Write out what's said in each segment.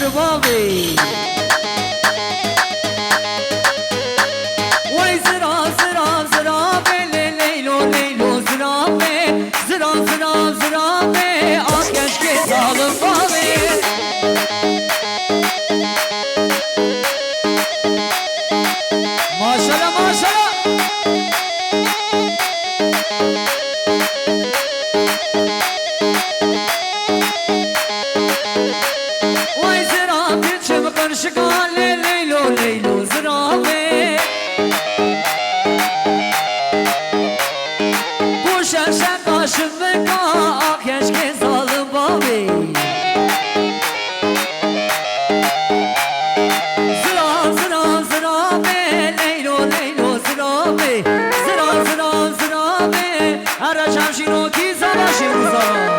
بابي وي زرا زرا زرا بلي ليلو ليلو زرا بي زرا زرا زرا بي آكش كي ظالم بابي ما شاء الله ما شاء الله وي زرا بيتشم قرشقال ليلو ليلو زرا بي شقا شمكا آخش که ظالم بابی زرا زرا زرا بی لیلو لیلو زرا بی زرا زرا زرا بی هر شمشیرو کی زرا شیرو زرا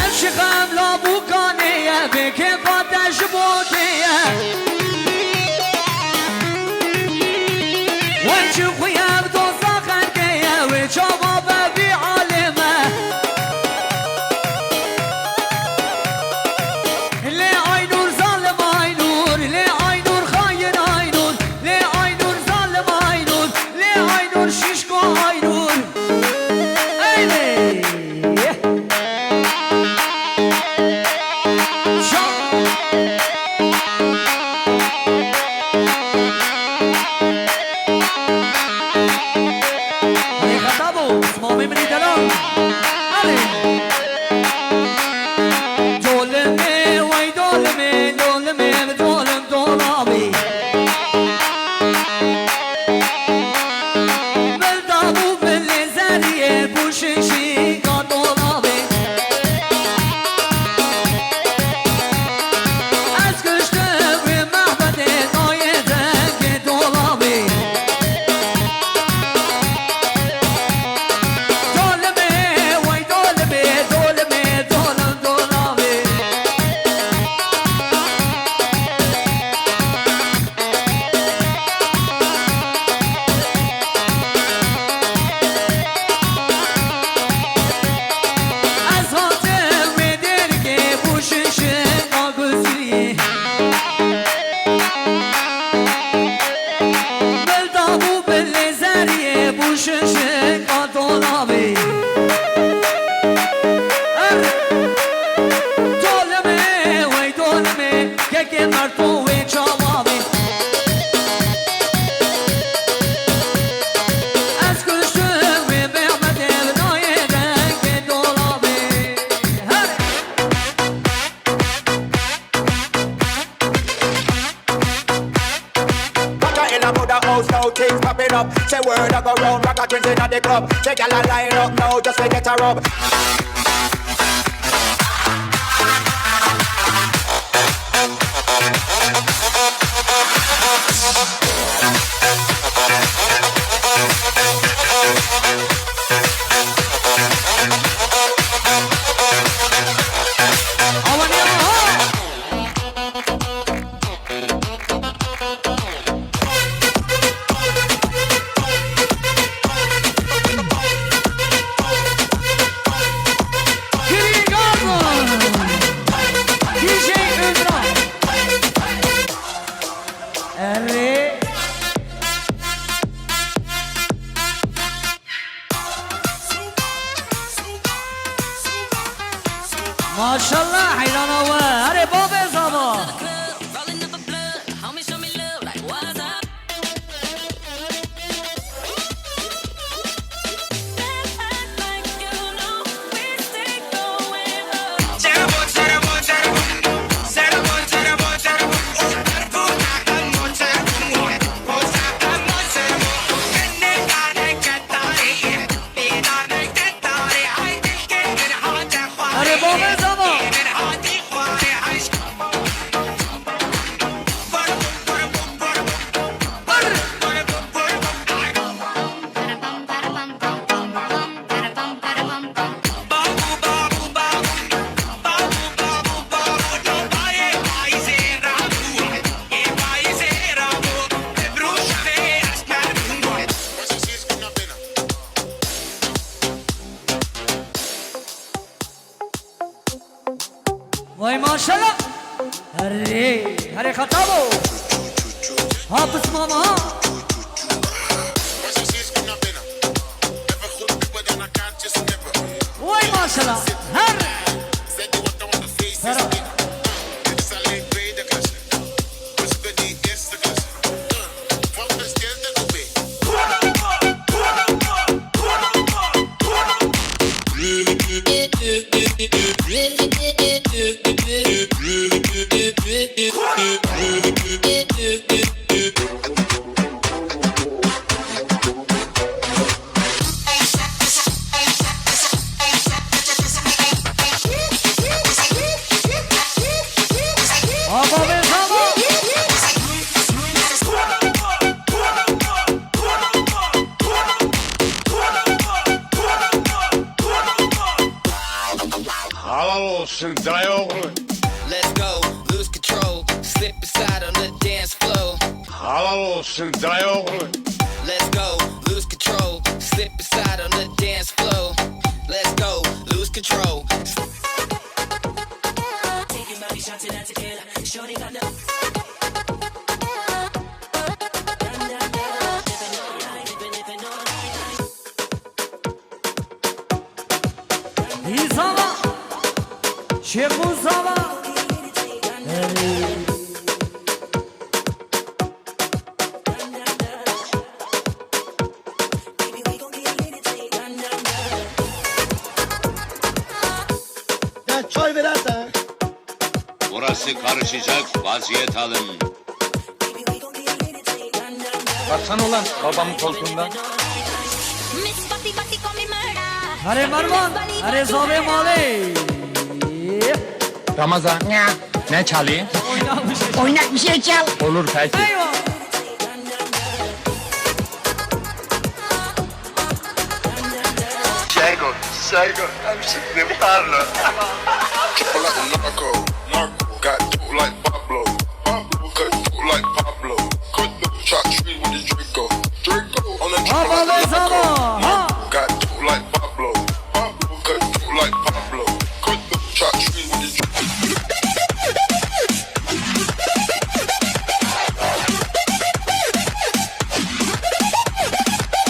عشقم لابوکانیه به که قدش بوکیه وی چی خویم تو سخنگیه وی چاوا ببی عالمه لی آینور ظالم آینور لی آینور خاین آینور لی آینور ظالم آینور لی آینور شیشکو آینور ایلی Say word I go round, rock a twins in the club. Say gyal a line up now, just to get a rub. MashaAllah حیران آوه هره باب زبا وای ماشاءالله هره خطابو حافظ ماما وای ماشاءالله olsun dayı oğlu. Let's go, lose control, slip aside on the dance floor. Halal olsun dayı oğlu. Let's go, lose control, slip aside on the dance floor. Let's go, lose control. Taking baby shots of that tequila, shorty got the. İzama Şeyh Uzama Burası karışacak, vaziyet alın. Baksana ulan babamın koltuğundan. Hare Marwan Hare Zobe Mali Ramazan ne çalayım? Oynamış Oynak bir şey çal. Olur peki. Eyvah Sego, I'm sitting in Parlo. Triple like a narco, got